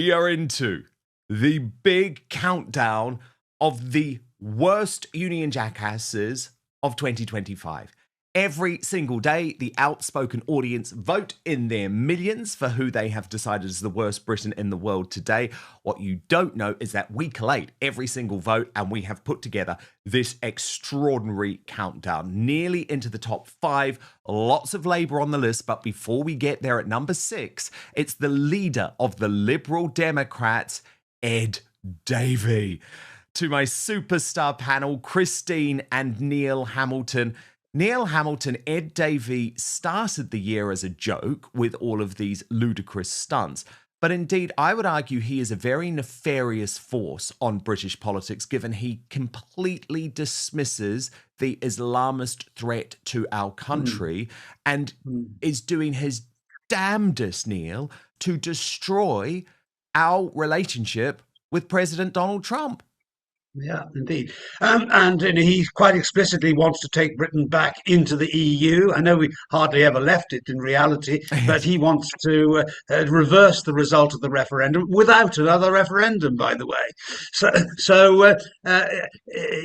We are into the big countdown of the worst union jackasses of 2025. Every single day, the outspoken audience vote in their millions for who they have decided is the worst Briton in the world today. What you don't know is that we collate every single vote and we have put together this extraordinary countdown, nearly into the top 5. Lots of Labour on the list, but before we get there at number 6, it's the leader of the Liberal Democrats, Ed Davey. To my superstar panel, Christine and Neil Hamilton. Neil Hamilton, Ed Davey started the year as a joke with all of these ludicrous stunts. But indeed, I would argue he is a very nefarious force on British politics, given he completely dismisses the Islamist threat to our country and is doing his damnedest, Neil, to destroy our relationship with President Donald Trump. Yeah, indeed. And he quite explicitly wants to take Britain back into the EU. I know we hardly ever left it in reality, but he wants to reverse the result of the referendum without another referendum, by the way. So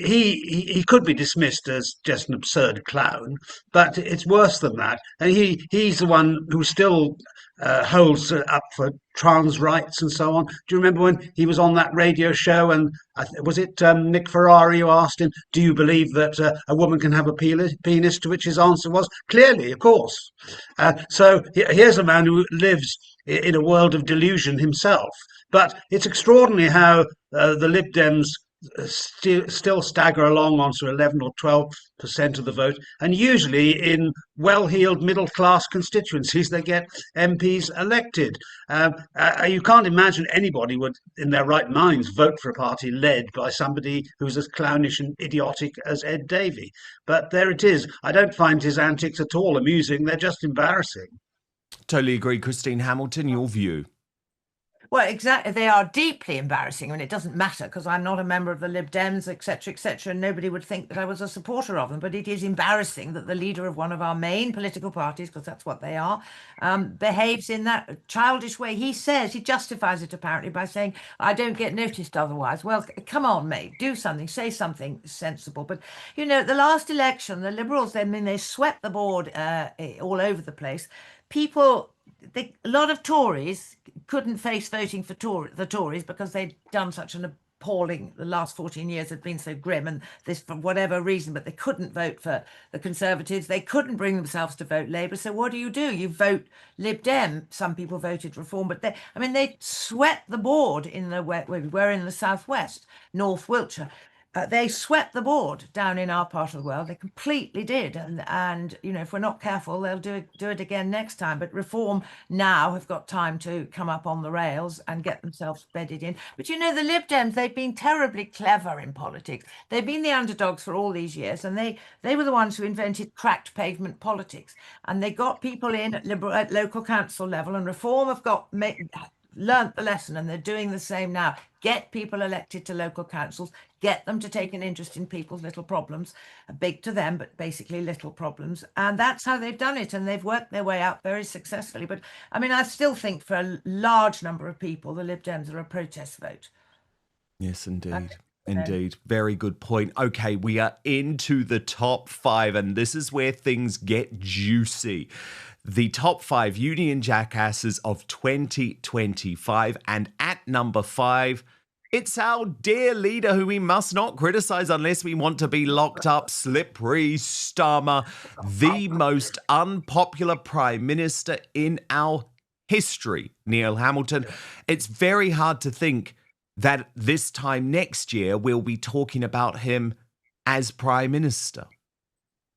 he could be dismissed as just an absurd clown, but it's worse than that. And he's the one who still holds up for trans rights and so on. Do you remember when he was on that radio show and was it Nick Ferrari who asked him, do you believe that a woman can have a penis? To which his answer was, clearly, of course. So here's a man who lives in a world of delusion himself. But it's extraordinary how the Lib Dems still stagger along onto 11 or 12% of the vote, and usually in well-heeled middle-class constituencies they get MPs elected. You can't imagine anybody would, in their right minds, vote for a party led by somebody who's as clownish and idiotic as Ed Davey. But there it is. I don't find his antics at all amusing. They're just embarrassing. Totally agree. Christine Hamilton, your view? Well, exactly. They are deeply embarrassing. I mean, it doesn't matter because I'm not a member of the Lib Dems, etc., and nobody would think that I was a supporter of them. But it is embarrassing that the leader of one of our main political parties, because that's what they are, behaves in that childish way. He justifies it apparently by saying, I don't get noticed otherwise. Well, come on, mate, do something, say something sensible. But, the last election, the Liberals, they swept the board all over the place. A lot of Tories couldn't face voting for the Tories because they'd done such an appalling, the last 14 years had been so grim, and this for whatever reason, but they couldn't vote for the Conservatives. They couldn't bring themselves to vote Labour. So what do? You vote Lib Dem. Some people voted Reform, but they swept the board we're in the southwest, North Wiltshire. They swept the board down in our part of the world. They completely did. And if we're not careful, they'll do it again next time. But Reform now have got time to come up on the rails and get themselves bedded in. But the Lib Dems, they've been terribly clever in politics. They've been the underdogs for all these years. And they were the ones who invented cracked pavement politics. And they got people in at local council level. And Reform have learnt the lesson, and they're doing the same now. Get people elected to local councils, get them to take an interest in people's little problems, big to them, but basically little problems. And that's how they've done it. And they've worked their way out very successfully. But I still think for a large number of people, the Lib Dems are a protest vote. Yes, indeed. Indeed. Very good point. Okay, we are into the top 5, and this is where things get juicy. The top 5 union jackasses of 2025. And at number 5, it's our dear leader who we must not criticize unless we want to be locked up, Slippery Starmer, the most unpopular prime minister in our history, Neil Hamilton. It's very hard to think that this time next year we'll be talking about him as prime minister.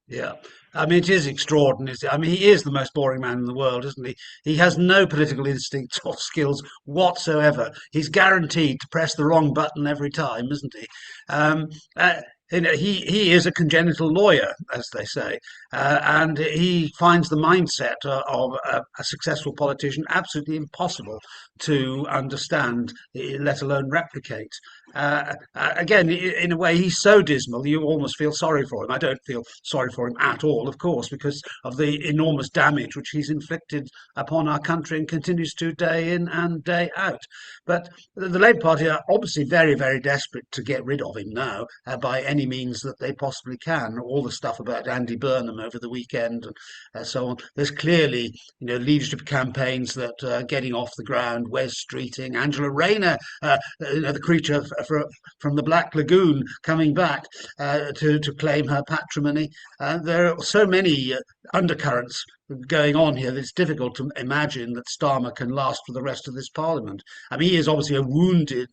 Yeah. It is extraordinary. He is the most boring man in the world, isn't he? He has no political instincts or skills whatsoever. He's guaranteed to press the wrong button every time, isn't he? he is a congenital lawyer, as they say, and he finds the mindset of a successful politician absolutely impossible to understand, let alone replicate. Again, in a way, he's so dismal, you almost feel sorry for him. I don't feel sorry for him at all, of course, because of the enormous damage which he's inflicted upon our country and continues to day in and day out. But the Labour Party are obviously very, very desperate to get rid of him now by any means that they possibly can. All the stuff about Andy Burnham over the weekend and so on. There's clearly, leadership campaigns that are getting off the ground. Wes Streeting, Angela Rayner, the creature from the Black Lagoon, coming back to claim her patrimony. There are so many undercurrents going on here that it's difficult to imagine that Starmer can last for the rest of this parliament. I mean, he is obviously a wounded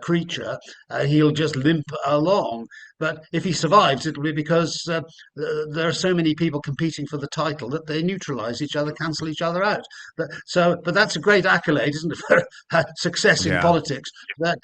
creature. He'll just limp along. But if he survives, it'll be because there are so many people competing for the title that they neutralise each other, cancel each other out. But that's a great accolade, isn't it, for success in politics? That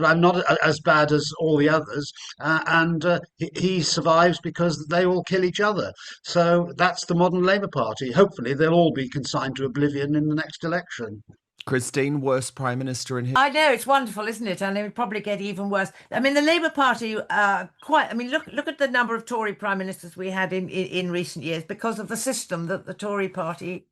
I'm not as bad as all the others, and he survives because they all kill each other. So that's the modern Labour Party. Hopefully, they'll all be consigned to oblivion in the next election. Christine, worst prime minister in history. I know, it's wonderful, isn't it? And it would probably get even worse. I mean, the Labour Party look at the number of Tory prime ministers we had in recent years because of the system that the Tory party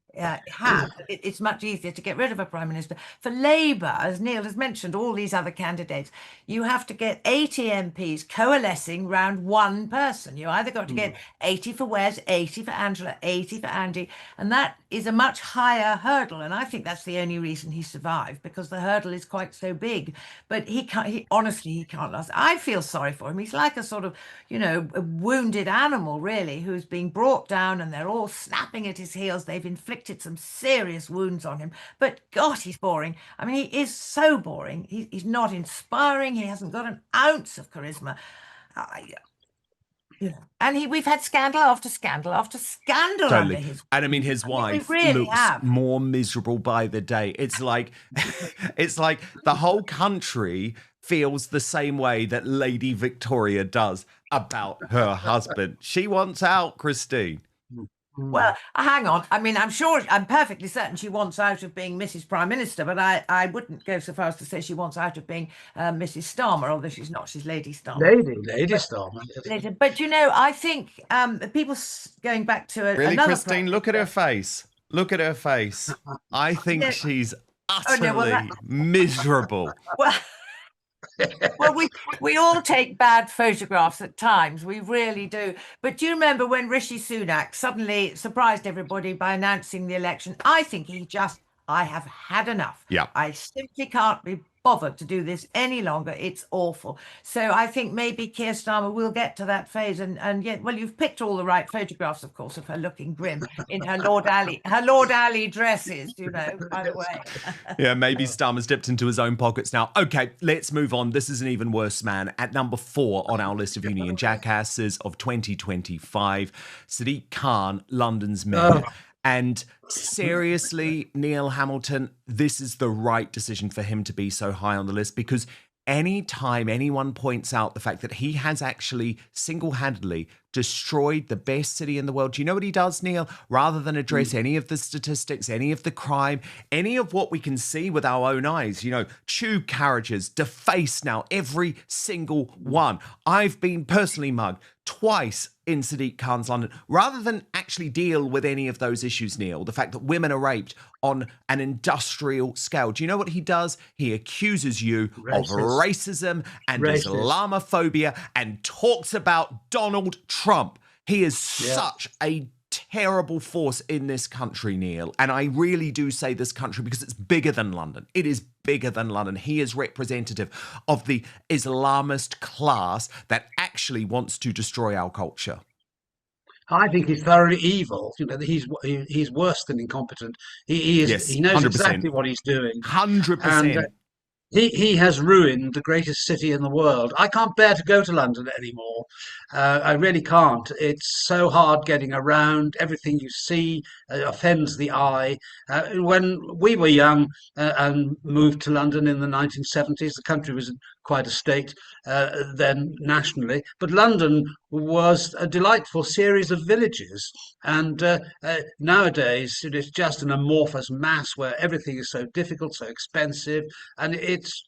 have. It's much easier to get rid of a prime minister. For Labour, as Neil has mentioned, all these other candidates, you have to get 80 MPs coalescing round one person. You either got to get 80 for Wes, 80 for Angela, 80 for Andy, and that is a much higher hurdle. And I think that's the only reason he survived, because the hurdle is quite so big. But he can't last. I feel sorry for him. He's like a sort of, a wounded animal, really, who's being brought down, and they're all snapping at his heels. They've inflicted some serious wounds on him, but God, he's boring. I mean, he is so boring. He's not inspiring. He hasn't got an ounce of charisma. And we've had scandal after scandal after scandal under his. And I mean, his wife looks more miserable by the day. It's like, the whole country feels the same way that Lady Victoria does about her husband. She wants out, Christine. Well, hang on. I mean, I'm perfectly certain she wants out of being Mrs. Prime Minister, but I wouldn't go so far as to say she wants out of being Mrs. Starmer, although she's not. She's Lady Starmer. Lady Starmer. But, I think people going back to really, Christine, look at her face. Look at her face. I think she's utterly miserable. Well, we all take bad photographs at times. We really do. But do you remember when Rishi Sunak suddenly surprised everybody by announcing the election? I think I have had enough. Yeah. I simply can't be bothered to do this any longer. It's awful. So I think maybe Keir Starmer will get to that phase. And yet, well, you've picked all the right photographs, of course, of her looking grim in her Lord Alley dresses, by the way. Yeah, maybe Starmer's dipped into his own pockets now. Okay, let's move on. This is an even worse man. At number 4 on our list of Union jackasses of 2025, Sadiq Khan, London's mayor. And seriously, Neil Hamilton, this is the right decision for him to be so high on the list, because any time anyone points out the fact that he has actually single-handedly destroyed the best city in the world, do you know what he does, Neil? Rather than address any of the statistics, any of the crime, any of what we can see with our own eyes, tube carriages, defaced now, every single one. I've been personally mugged twice in Sadiq Khan's London. Rather than actually deal with any of those issues, Neil, the fact that women are raped on an industrial scale, do you know what he does? He accuses you of racism and Islamophobia and talks about Donald Trump. He is such a terrible force in this country, Neil. And I really do say this country because it's bigger than London. It is bigger than London. He is representative of the Islamist class that actually wants to destroy our culture. I think he's thoroughly evil. He's worse than incompetent. He is. Yes, he knows 100%. Exactly what he's doing. 100%. He has ruined the greatest city in the world. I can't bear to go to London anymore. I really can't. It's so hard getting around. Everything you see offends the eye. When we were young and moved to London in the 1970s, the country was quite a state then nationally. But London was a delightful series of villages. And nowadays, it's just an amorphous mass where everything is so difficult, so expensive, and it's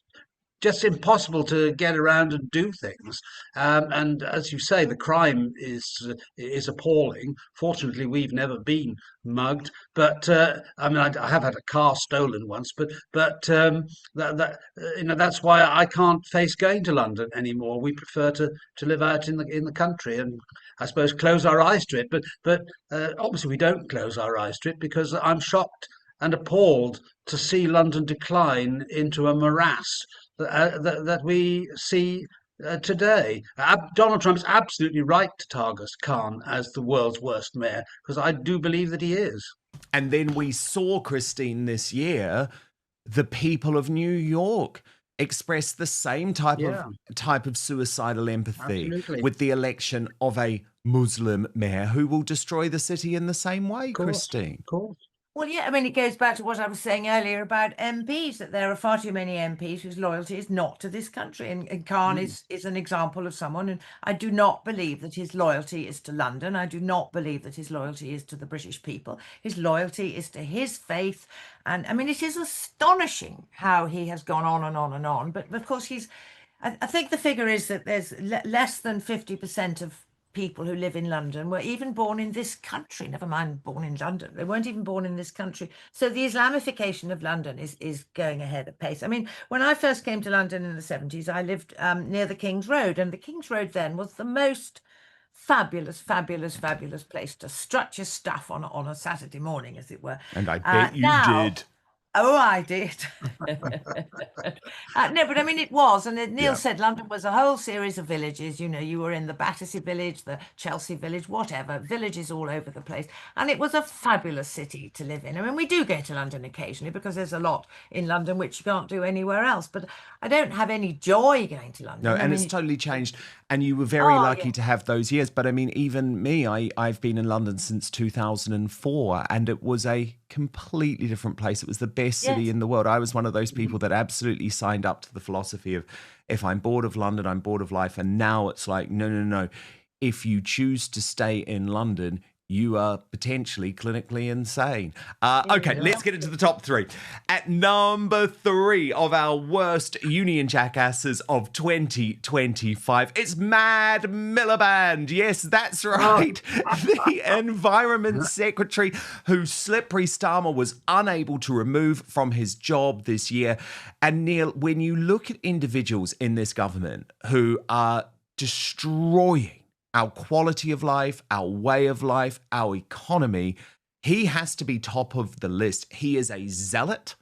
just impossible to get around and do things. And as you say, the crime is appalling. Fortunately, we've never been mugged, but I mean, I have had a car stolen once, but that's why I can't face going to London anymore. We prefer to live out in the country, and I suppose close our eyes to it. But obviously, we don't close our eyes to it because I'm shocked and appalled to see London decline into a morass that we see today. Donald Trump's absolutely right to target Khan as the world's worst mayor, because I do believe that he is. And then we saw, Christine, this year, the people of New York express the same type of suicidal empathy Absolutely. with the election of a Muslim mayor who will destroy the city in the same way, Christine. Of course. Well, yeah, I mean, it goes back to what I was saying earlier about MPs, that there are far too many MPs whose loyalty is not to this country. And Khan is an example of someone, and I do not believe that his loyalty is to London. I do not believe that his loyalty is to the British people. His loyalty is to his faith. And I mean, it is astonishing how he has gone on and on and on. But of course, I think the figure is that there's less than 50% of people who live in London were even born in this country, never mind born in London. They weren't even born in this country. So the Islamification of London is going ahead at pace. I mean, when I first came to London in the 70s, I lived near the King's Road, and the King's Road then was the most fabulous place to strut your stuff on a Saturday morning, as it were. And I bet you did. Oh, I did. No, but I mean, it was. And Neil said London was a whole series of villages. You know, you were in the Battersea village, the Chelsea village, whatever, villages all over the place. And it was a fabulous city to live in. I mean, we do go to London occasionally because there's a lot in London which you can't do anywhere else. But I don't have any joy going to London. No, and it's totally changed. And you were very lucky to have those years. But I mean, even me, I've been in London since 2004, and it was a completely different place. It was the best city in the world. I was one of those people that absolutely signed up to the philosophy of, if I'm bored of London, I'm bored of life. And now it's like, no. If you choose to stay in London, you are potentially clinically insane. Okay, let's get into the top three. At number 3 of our worst union jackasses of 2025, it's Mad Miliband. Yes, that's right. The Environment Secretary who Slippery Starmer was unable to remove from his job this year. And Neil, when you look at individuals in this government who are destroying our quality of life, our way of life, our economy, he has to be top of the list. He is a zealot.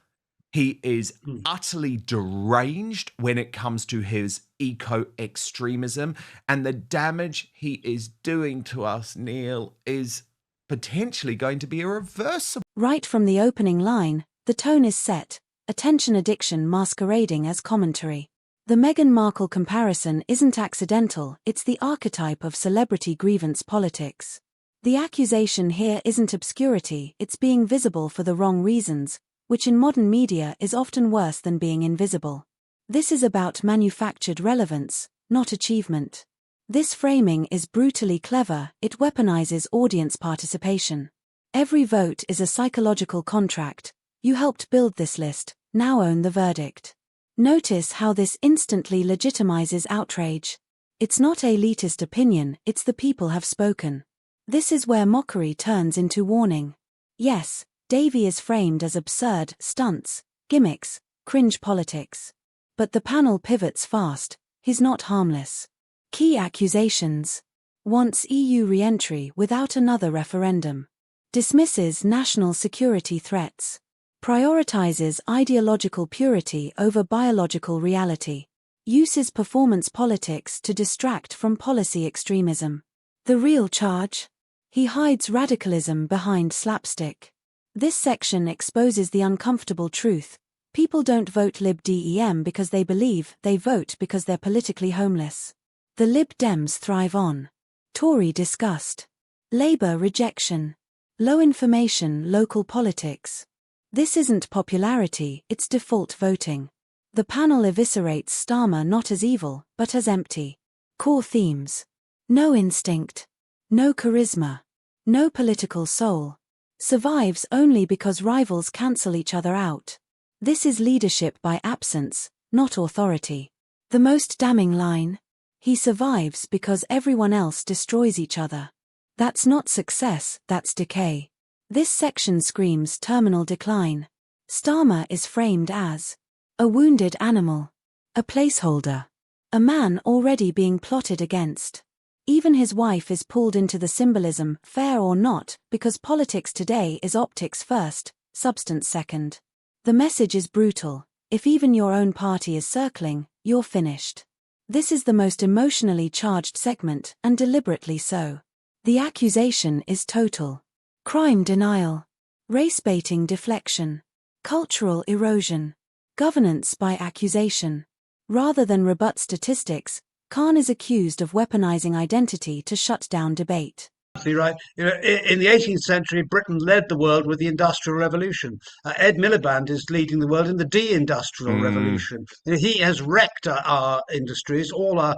He is utterly deranged when it comes to his eco-extremism. And the damage he is doing to us, Neil, is potentially going to be irreversible. Right from the opening line, the tone is set, attention addiction masquerading as commentary. The Meghan Markle comparison isn't accidental, it's the archetype of celebrity grievance politics. The accusation here isn't obscurity, it's being visible for the wrong reasons, which in modern media is often worse than being invisible. This is about manufactured relevance, not achievement. This framing is brutally clever, it weaponizes audience participation. Every vote is a psychological contract. You helped build this list, now own the verdict. Notice how this instantly legitimizes outrage. It's not elitist opinion, it's the people have spoken. This is where mockery turns into warning. Yes, Davey is framed as absurd stunts, gimmicks, cringe politics. But the panel pivots fast, he's not harmless. Key accusations. Wants EU re-entry without another referendum. Dismisses national security threats. Prioritizes ideological purity over biological reality. Uses performance politics to distract from policy extremism. The real charge? He hides radicalism behind slapstick. This section exposes the uncomfortable truth. People don't vote Lib Dem because they believe, they vote because they're politically homeless. The Lib Dems thrive on Tory disgust, Labour rejection, low information local politics. This isn't popularity, it's default voting. The panel eviscerates Starmer not as evil, but as empty. Core themes. No instinct. No charisma. No political soul. Survives only because rivals cancel each other out. This is leadership by absence, not authority. The most damning line? He survives because everyone else destroys each other. That's not success, that's decay. This section screams terminal decline. Starmer is framed as a wounded animal, a placeholder, a man already being plotted against. Even his wife is pulled into the symbolism, fair or not, because politics today is optics first, substance second. The message is brutal. If even your own party is circling, you're finished. This is the most emotionally charged segment, and deliberately so. The accusation is total. Crime denial. Race-baiting deflection. Cultural erosion. Governance by accusation. Rather than rebut statistics, Khan is accused of weaponizing identity to shut down debate. Right. In the 18th century, Britain led the world with the Industrial Revolution. Ed Miliband is leading the world in the de-industrial revolution. He has wrecked our industries, all our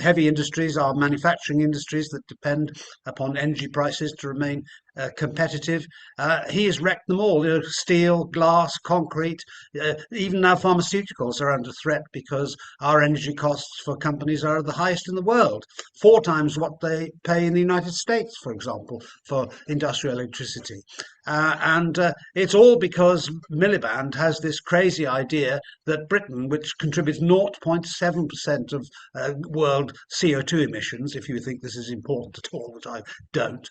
heavy industries, our manufacturing industries that depend upon energy prices to remain competitive. He has wrecked them all. Steel, glass, concrete, even now pharmaceuticals are under threat because our energy costs for companies are the highest in the world, 4 times what they pay in the United States, for example, for industrial electricity. And it's all because Miliband has this crazy idea that Britain, which contributes 0.7% of world CO2 emissions, if you think this is important at all, which I don't,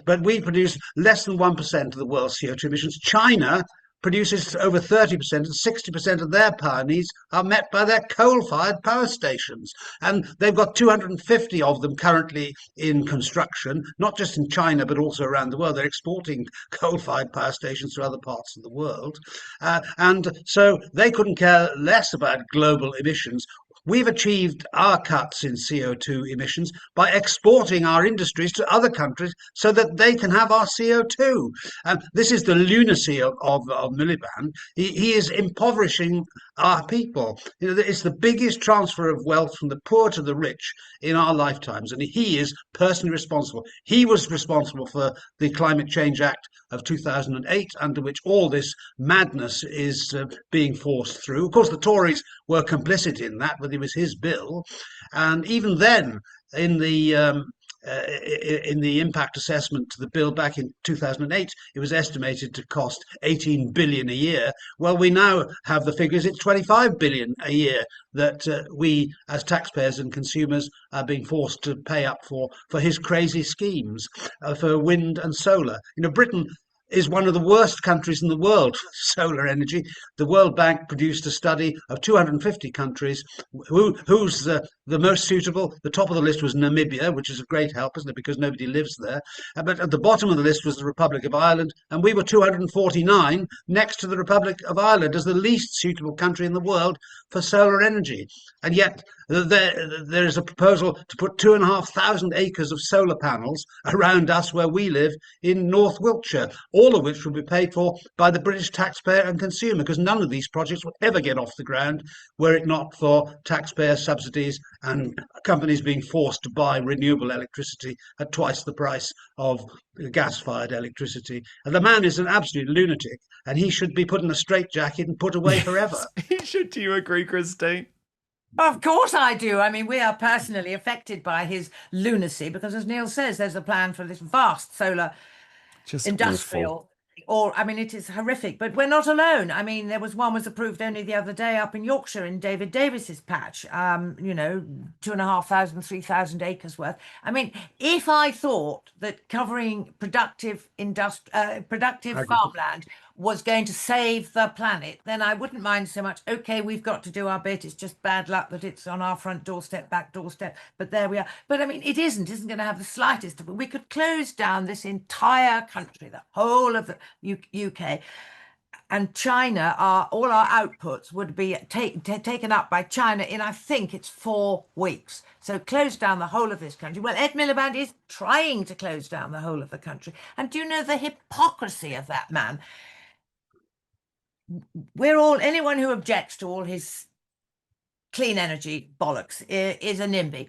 but we produce less than 1% of the world's CO2 emissions. China produces over 30%, and 60% of their power needs are met by their coal-fired power stations. And they've got 250 of them currently in construction, not just in China, but also around the world. They're exporting coal-fired power stations to other parts of the world. And so they couldn't care less about global emissions. We've achieved our cuts in CO2 emissions by exporting our industries to other countries so that they can have our CO2. And this is the lunacy of Miliband. He is impoverishing our people. It's the biggest transfer of wealth from the poor to the rich in our lifetimes, and he is personally responsible. He was responsible for the Climate Change Act of 2008, under which all this madness is being forced through. Of course, the Tories were complicit in that, but it was his bill. And even then, in the impact assessment to the bill back in 2008, it was estimated to cost 18 billion a year. Well, we now have the figures, it's 25 billion a year that we as taxpayers and consumers are being forced to pay up for his crazy schemes for wind and solar. Britain is one of the worst countries in the world for solar energy. The World Bank produced a study of 250 countries who's the most suitable. The top of the list was Namibia, which is a great help, isn't it, because nobody lives there. But at the bottom of the list was the Republic of Ireland, and we were 249 next to the Republic of Ireland as the least suitable country in the world for solar energy. And yet there is a proposal to put 2,500 acres of solar panels around us where we live in North Wiltshire, all of which will be paid for by the British taxpayer and consumer, because none of these projects would ever get off the ground were it not for taxpayer subsidies and companies being forced to buy renewable electricity at twice the price of gas-fired electricity. And the man is an absolute lunatic, and he should be put in a straitjacket and put away forever. He should. Do you agree, Christine? Of course I do. I mean, we are personally affected by his lunacy because, as Neil says, there's a plan for this vast solar industrial. It is horrific, but we're not alone. I mean, there was one was approved only the other day up in Yorkshire in David Davis's patch, 2,500, 3,000 acres worth. I mean, if I thought that covering productive farmland was going to save the planet, then I wouldn't mind so much. Okay, we've got to do our bit. It's just bad luck that it's on our front doorstep, back doorstep, but there we are. But I mean, it isn't going to have the slightest of it. We could close down this entire country, the whole of the UK, and China, all our outputs would be taken up by China in, I think it's 4 weeks. So close down the whole of this country. Well, Ed Miliband is trying to close down the whole of the country. And do you know the hypocrisy of that man? anyone who objects to all his clean energy bollocks is a NIMBY.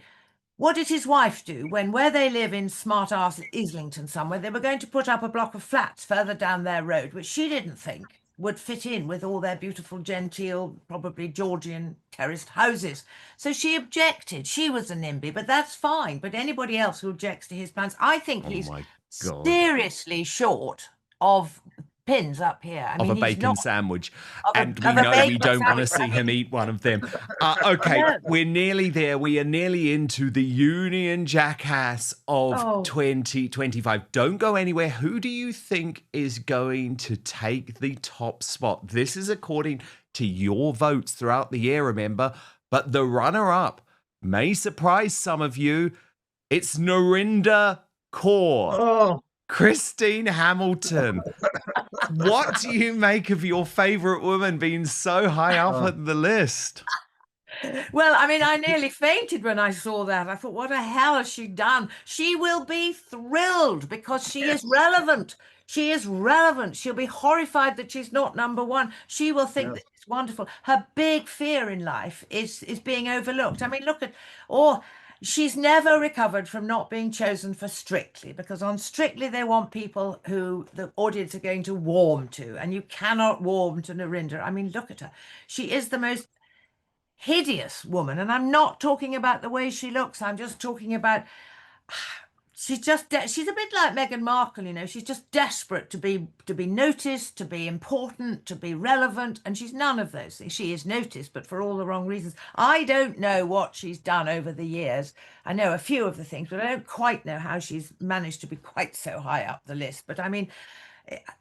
What did his wife do when, where they live in smart arse Islington somewhere, they were going to put up a block of flats further down their road, which she didn't think would fit in with all their beautiful, genteel, probably Georgian terraced houses. So she objected. She was a NIMBY, but that's fine. But anybody else who objects to his plans, I think he's seriously short of pins up here. I mean, a bacon sandwich, and we know we don't want to see him eat one of them. Okay, we're nearly there. We are nearly into the Union Jackass of 2025. Don't go anywhere. Who do you think is going to take the top spot? This is according to your votes throughout the year, remember, but the runner-up may surprise some of you. It's Narendra Kaur. Christine Hamilton. What do you make of your favourite woman being so high up on the list? Well, I mean, I nearly fainted when I saw that. I thought, what the hell has she done? She will be thrilled because she is relevant. She is relevant. She'll be horrified that she's not number one. She will think that it's wonderful. Her big fear in life is being overlooked. I mean, look at, she's never recovered from not being chosen for Strictly, because on Strictly they want people who the audience are going to warm to, and you cannot warm to Narendra. I mean, look at her. She is the most hideous woman, and I'm not talking about the way she looks. I'm just talking about she's a bit like Meghan Markle, you know. She's just desperate to be noticed, to be important, to be relevant, and she's none of those things. She is noticed, but for all the wrong reasons. I don't know what she's done over the years. I know a few of the things, but I don't quite know how she's managed to be quite so high up the list. But I mean,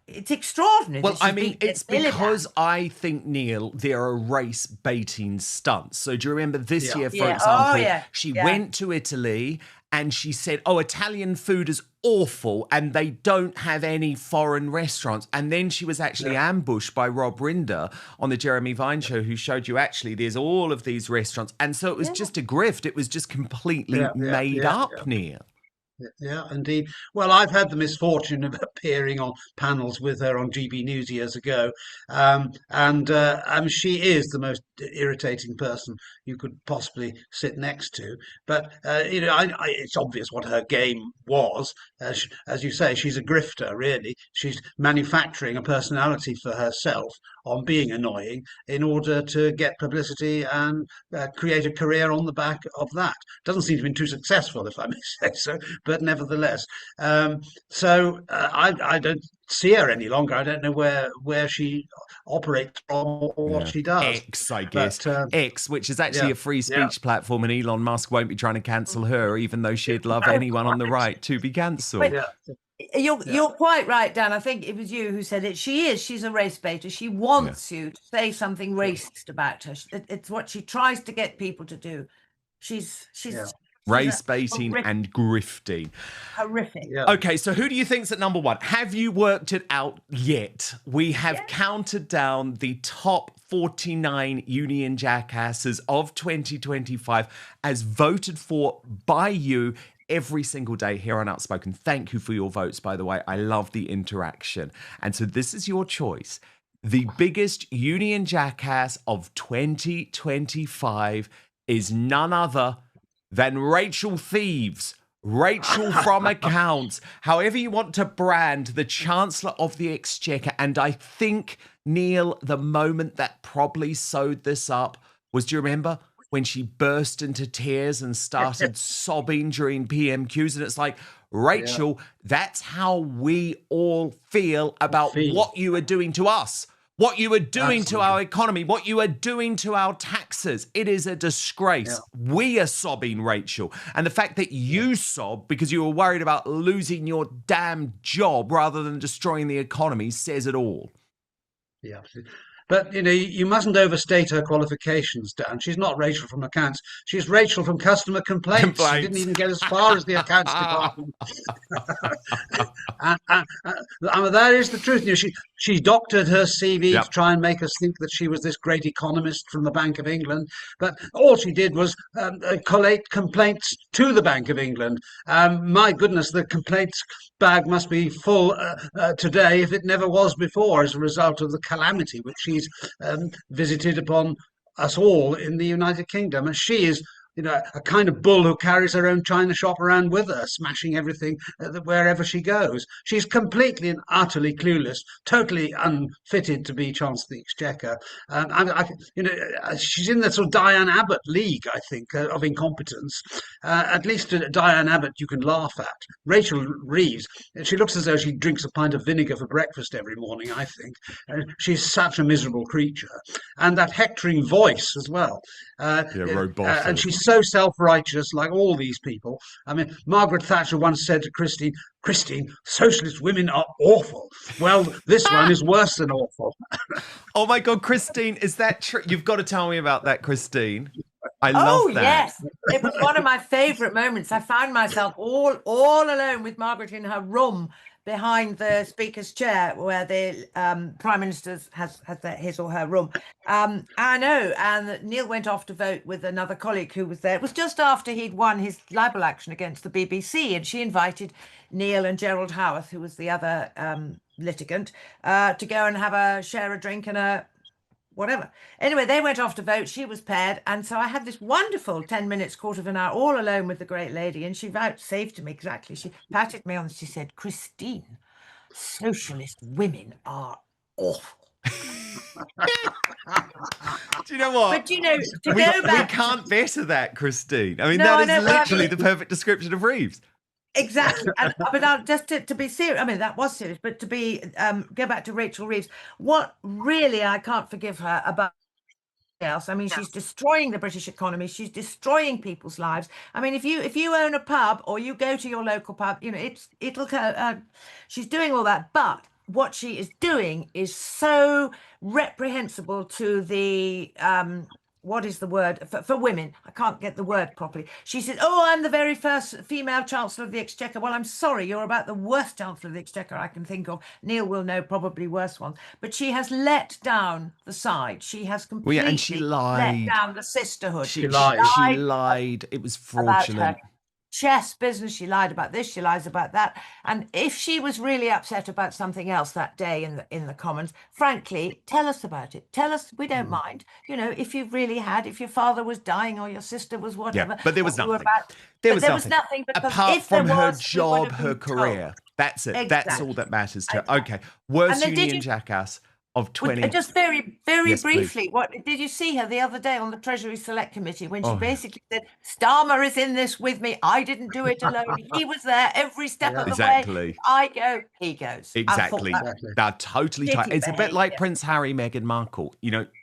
it's extraordinary. Well, I mean, it's because I think, Neil, there are race baiting stunts. So do you remember this year, for example, she went to Italy and she said, Italian food is awful and they don't have any foreign restaurants. And then she was actually ambushed by Rob Rinder on the Jeremy Vine show, who showed you actually there's all of these restaurants. And so it was just a grift. It was just completely made up, Neil. Yeah, indeed. Well, I've had the misfortune of appearing on panels with her on GB News years ago, and she is the most irritating person you could possibly sit next to. But it's obvious what her game was. As you say, she's a grifter. Really, she's manufacturing a personality for herself on being annoying in order to get publicity and create a career on the back of that. Doesn't seem to have been too successful, if I may say so. But nevertheless, I don't see her any longer. I don't know where she operates from or what she does. X, I guess. X, which is actually a free speech platform, and Elon Musk won't be trying to cancel her, even though she'd love anyone on the right to be cancelled. You're quite right, Dan. I think it was you who said it. She's a race baiter. She wants you to say something racist about her. It's what she tries to get people to do. She's race baiting and grifting. Horrific. Yeah. Okay, so who do you think's at number one? Have you worked it out yet? We have counted down the top 49 Union Jackasses of 2025 as voted for by you every single day here on Outspoken. Thank you for your votes, by the way. I love the interaction. And so this is your choice. The biggest Union Jackass of 2025 is none other than Rachel Thieves, Rachel from Accounts, however you want to brand, the Chancellor of the Exchequer. And I think, Neil, the moment that probably sewed this up was, do you remember when she burst into tears and started sobbing during PMQs? And it's like, Rachel, that's how we all feel about what you are doing to us. What you are doing to our economy, what you are doing to our taxes. It is a disgrace. Yeah. We are sobbing, Rachel. And the fact that you sob because you were worried about losing your damn job rather than destroying the economy says it all. Yeah, absolutely. But, you mustn't overstate her qualifications, Dan. She's not Rachel from Accounts. She's Rachel from Customer Complaints. She didn't even get as far as the Accounts department. and that is the truth. She doctored her CV Yep. to try and make us think that she was this great economist from the Bank of England. But all she did was collate complaints to the Bank of England. My goodness, the complaints bag must be full today if it never was before, as a result of the calamity which she's visited upon us all in the United Kingdom. And she is, a kind of bull who carries her own china shop around with her, smashing everything wherever she goes. She's completely and utterly clueless, totally unfitted to be Chancellor of the Exchequer. She's in the sort of Diane Abbott league, I think, of incompetence. At least Diane Abbott you can laugh at. Rachel Reeves, she looks as though she drinks a pint of vinegar for breakfast every morning, I think. She's such a miserable creature. And that hectoring voice as well. Robotic. And she's so self-righteous, like all these people. I mean, Margaret Thatcher once said to Christine, socialist women are awful. Well, this one is worse than awful. Oh my God, Christine, is that true? You've got to tell me about that, Christine. I love that. Yes, it was one of my favourite moments. I found myself all alone with Margaret in her room behind the Speaker's chair, where the Prime Minister has his or her room. I know, and Neil went off to vote with another colleague who was there. It was just after he'd won his libel action against the BBC, and she invited Neil and Gerald Howarth, who was the other litigant, to go and share a drink and a whatever. Anyway, they went off to vote. She was paired. And so I had this wonderful 10 minutes, quarter of an hour, all alone with the great lady. And she vouchsafed to me exactly. She patted me on. She said, Christine, socialist women are awful. Do you know what? But, to we go back... We can't better that, Christine. I mean, No, that I is know, literally the perfect description of Reeves. Exactly. But just to be serious, I mean, that was serious, but to be, go back to Rachel Reeves, what really I can't forgive her about else. I mean, she's destroying the British economy. She's destroying people's lives. I mean, if you own a pub or you go to your local pub, she's doing all that. But what she is doing is so reprehensible to the, what is the word for women? I can't get the word properly. She said, "Oh, I'm the very first female Chancellor of the Exchequer." Well, I'm sorry, you're about the worst Chancellor of the Exchequer I can think of. Neil will know probably worse ones. But she has let down the side. She has completely and she lied. let down the sisterhood. She lied. It was fraudulent. Chess business. She lied about this. She lies about that. And if she was really upset about something else that day in the Commons, frankly, tell us about it. Tell us. We don't mind. If you really had, if your father was dying or your sister was whatever. Yeah, but there was nothing. There was nothing because apart if from there her was, job, her career. Told. That's it. Exactly. That's all that matters to her. Okay. Worst Union Jackass of 20. Just very, very yes, briefly, please. What did you see her the other day on the Treasury Select Committee when she basically said, Starmer is in this with me. I didn't do it alone. He was there every step of the way. I go, he goes. Exactly. They're totally tight. It's a bit like Prince Harry, Meghan Markle.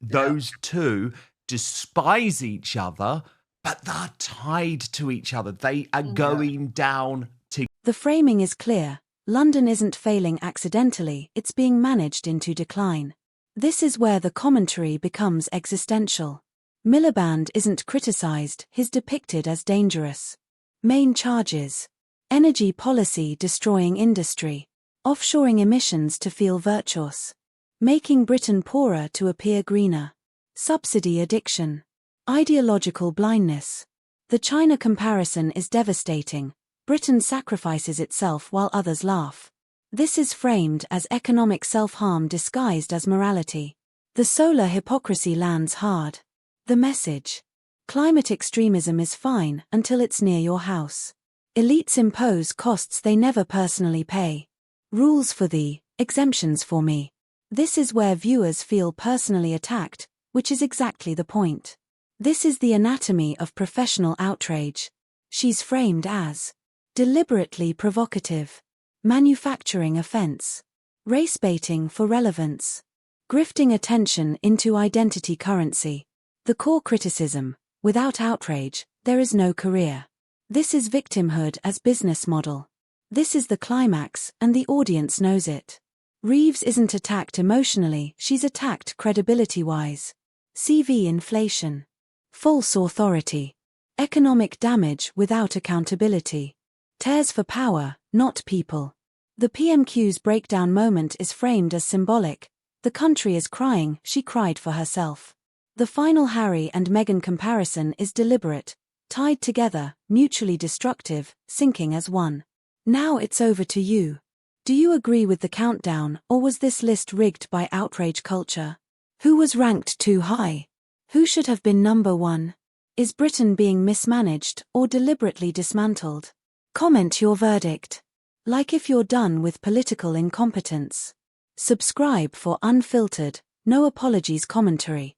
Those two despise each other, but they're tied to each other. They are going down together. The framing is clear. London isn't failing accidentally, it's being managed into decline. This is where the commentary becomes existential. Miliband isn't criticised, he's depicted as dangerous. Main charges: energy policy destroying industry, offshoring emissions to feel virtuous, making Britain poorer to appear greener, subsidy addiction, ideological blindness. The China comparison is devastating. Britain sacrifices itself while others laugh. This is framed as economic self-harm disguised as morality. The solar hypocrisy lands hard. The message: climate extremism is fine until it's near your house. Elites impose costs they never personally pay. Rules for thee, exemptions for me. This is where viewers feel personally attacked, which is exactly the point. This is the anatomy of professional outrage. She's framed as deliberately provocative, manufacturing offense, race baiting for relevance, grifting attention into identity currency. The core criticism: without outrage, there is no career. This is victimhood as business model. This is the climax, and the audience knows it. Reeves isn't attacked emotionally, she's attacked credibility-wise. CV inflation, false authority, economic damage without accountability. Tears for power, not people. The PMQ's breakdown moment is framed as symbolic. The country is crying, she cried for herself. The final Harry and Meghan comparison is deliberate, tied together, mutually destructive, sinking as one. Now it's over to you. Do you agree with the countdown, or was this list rigged by outrage culture? Who was ranked too high? Who should have been number one? Is Britain being mismanaged or deliberately dismantled? Comment your verdict. Like if you're done with political incompetence. Subscribe for unfiltered, no apologies commentary.